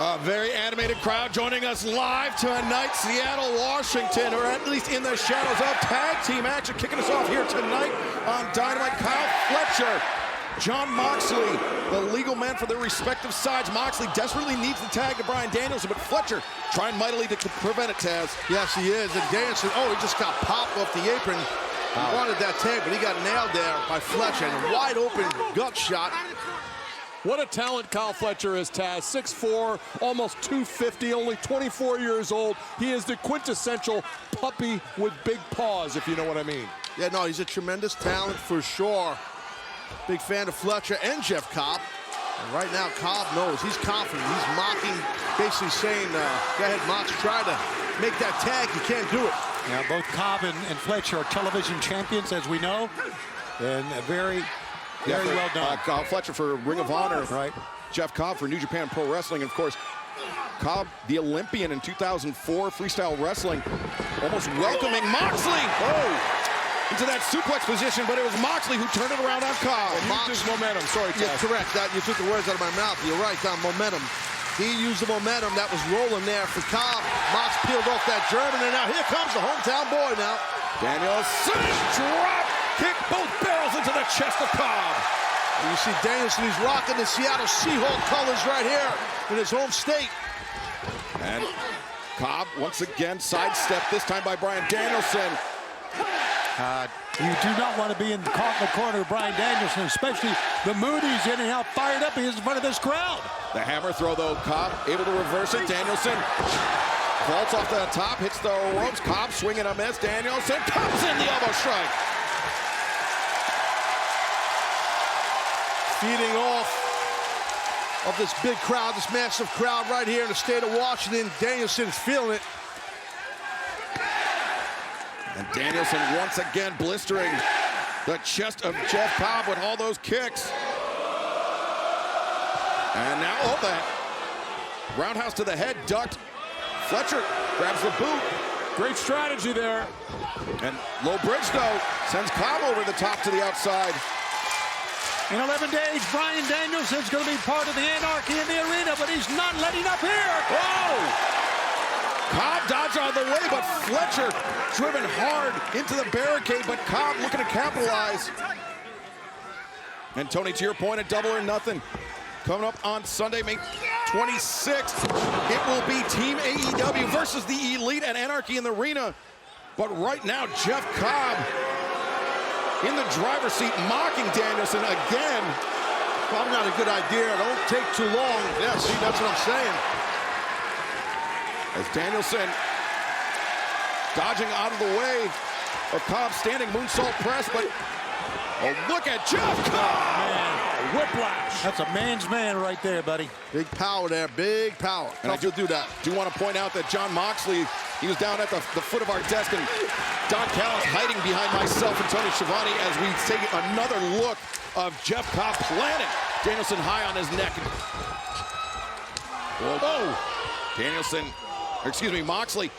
A very animated crowd joining us live tonight, Seattle, Washington, or at least in the shadows of tag team action. Kicking us off here tonight on Dynamite, Kyle Fletcher, Jon Moxley, the legal man for their respective sides. Moxley desperately needs the tag to Bryan Danielson, but Fletcher trying mightily to prevent it, Taz. Yes, he is. And Danielson, he just got popped off the apron. He wanted that tag, but he got nailed there by Fletcher. And a wide open gut shot. What a talent Kyle Fletcher is, Taz. 6'4", almost 250, only 24 years old. He is the quintessential puppy with big paws, if you know what I mean. Yeah, no, he's a tremendous talent for sure. Big fan of Fletcher and Jeff Cobb. And right now, Cobb knows. He's confident. He's mocking, basically saying, go ahead, Mox, try to make that tag. You can't do it. Yeah, both Cobb and Fletcher are television champions, as we know. And very well done. Kyle Fletcher for Ring of Honor. Right. Jeff Cobb for New Japan Pro Wrestling. And of course, Cobb, the Olympian in 2004, freestyle wrestling, almost welcoming Moxley into that suplex position, but it was Moxley who turned it around on Cobb. Used his momentum. Sorry, Taz. Yeah, correct. You took the words out of my mouth. You're right, on momentum. He used the momentum that was rolling there for Cobb. Mox peeled off that German, and now here comes the hometown boy now. Danielson drop kick both barrels into the chest of Cobb. And you see Danielson, he's rocking the Seattle Seahawks colors right here in his home state. And Cobb once again sidestepped, this time by Bryan Danielson. You do not want to be caught in the corner of Bryan Danielson, especially the mood he's in and how fired up he is in front of this crowd. The hammer throw, though. Cobb able to reverse it. Danielson vaults off the top, hits the ropes. Cobb swinging a miss. Danielson comes in the elbow strike. Feeding off of this big crowd, this massive crowd right here in the state of Washington. Danielson's feeling it. And Danielson once again blistering the chest of Jeff Cobb with all those kicks. And now, that roundhouse to the head, ducked. Fletcher grabs the boot. Great strategy there. And low bridge, though, sends Cobb over the top to the outside. In 11 days, Bryan Danielson's going to be part of the anarchy in the arena, but he's not letting up here. Whoa! Cobb dodged out of the way, but Fletcher driven hard into the barricade, but Cobb looking to capitalize. And Tony, to your point, a double or nothing. Coming up on Sunday, May 26th, it will be Team AEW versus the Elite at Anarchy in the Arena. But right now, Jeff Cobb in the driver's seat, mocking Danielson again. Probably not a good idea. Don't take too long. Yeah, see, that's what I'm saying. As Danielson dodging out of the way of Cobb, standing moonsault press, but look at Jeff Cobb! Man, whiplash. That's a man's man right there, buddy. Big power there, big power. And I do want to point out that Jon Moxley, he was down at the foot of our desk, and Don Callis hiding behind myself and Tony Schiavone as we take another look of Jeff Cobb planting Danielson high on his neck. Danielson, Moxley,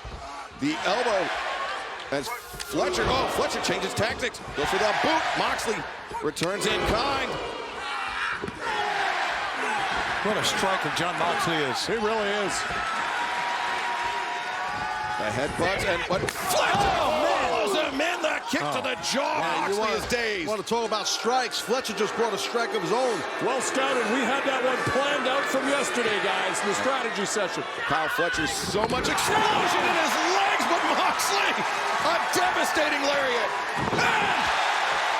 the elbow as Fletcher, Fletcher changes tactics, goes for that boot. Moxley returns in kind. What a striker Jon Moxley is. He really is. The headbutts and what? Fletcher follows him in, the kick to the jaw. Moxley is dazed. You want to talk about strikes? Fletcher just brought a strike of his own. Well scouted. We had that one planned out from yesterday, guys, in the strategy session. Kyle Fletcher, so much explosion in his legs, but Moxley, a devastating lariat. And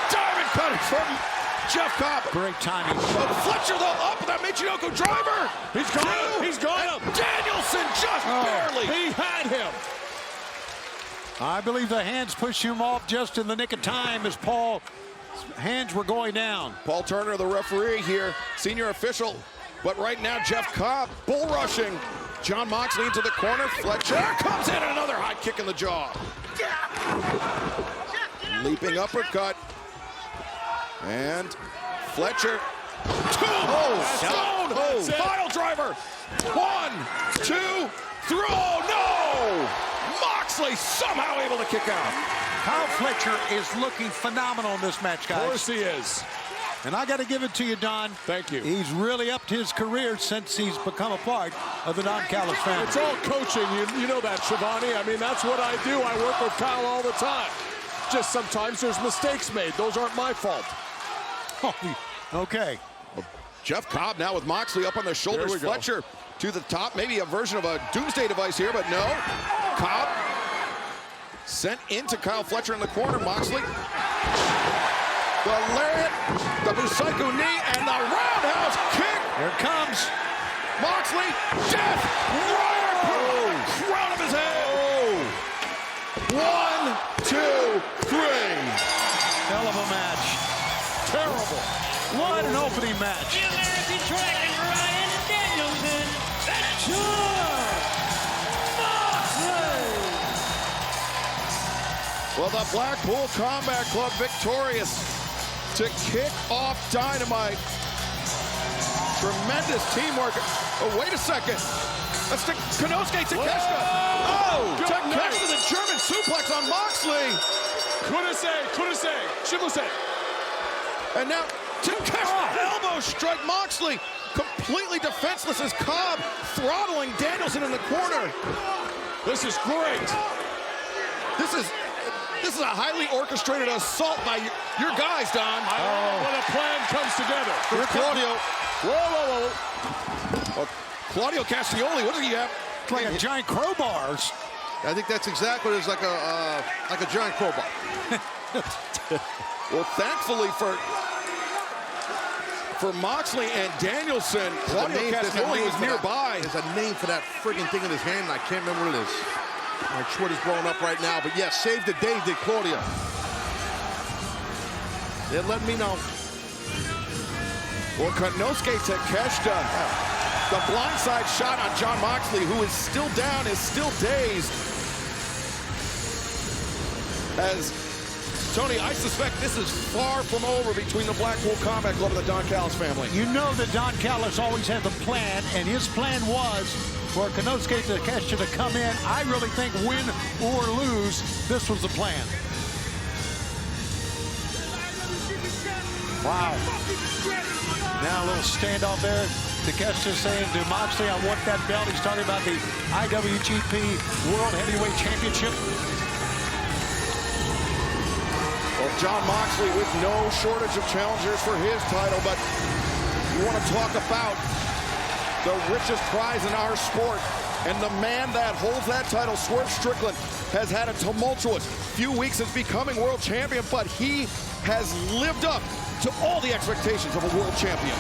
diamond cutter from Jeff Cobb. Great timing. Fletcher, though, up with that Michinoku driver. He's got him. He's got him. Danielson just barely. He had him. I believe the hands pushed him off just in the nick of time as Paul's hands were going down. Paul Turner, the referee here, senior official. But right now, Jeff Cobb bull rushing Jon Moxley into the corner. Fletcher comes in, another high kick in the jaw. Leaping uppercut. And Fletcher. Final driver. 1, 2, 3. No! Moxley somehow able to kick out. Kyle Fletcher is looking phenomenal in this match, guys. Of course he is. And I got to give it to you, Don. Thank you. He's really upped his career since he's become a part of the Don Callis family. It's all coaching. You know that, Shivani. I mean, that's what I do. I work with Kyle all the time. Just sometimes there's mistakes made. Those aren't my fault. Okay. Jeff Cobb now with Moxley up on the shoulders. Fletcher to the top. Maybe a version of a doomsday device here, but no. Cobb sent into Kyle Fletcher in the corner. Moxley. The lariat, the Busaiku knee, and the roundhouse kick. Here it comes. Moxley, death, rider, crown of his head. 1, 2, 3. Hell of a match. Terrible. What an opening match. The American Dragon, Ryan Danielson, and John Moxley. Well, the Blackpool Combat Club victorious to kick off Dynamite. Tremendous teamwork. Oh, wait a second. That's Konosuke Takeshita. Oh, Takeshita, the German suplex on Moxley. Kurase, Shibuse. And now Takeshita elbow strike Moxley. Completely defenseless as Cobb throttling Danielson in the corner. This is great. This is a highly orchestrated assault by your guys, Don. I don't know when a plan comes together. Here Claudio. Whoa. Oh, Claudio Castioli, what do you have? Like a giant crowbars. I think that's exactly what it is, like a giant crowbar. Well, thankfully for Moxley and Danielson, Claudio Castioli was nearby. There's a name for that friggin' thing in his hand, and I can't remember what it is. My Twitter's blowing up right now, but yes, saved the day, did Claudio. They're letting me know. Well, Konosuke Takeshita, the blindside shot on John Moxley, who is still down, is still dazed. As, Tony, I suspect this is far from over between the Blackpool Combat Club and the Don Callis family. You know that Don Callis always had the plan, and his plan was for Konosuke Takeshita to come in. I really think win or lose, this was the plan. Wow. Now a little standoff there. Takeshita saying to Moxley, I want that belt. He's talking about the IWGP World Heavyweight Championship. Well, John Moxley with no shortage of challengers for his title, but you want to talk about the richest prize in our sport, and the man that holds that title, Swerve Strickland, has had a tumultuous few weeks as becoming world champion, but he has lived up to all the expectations of a world champion.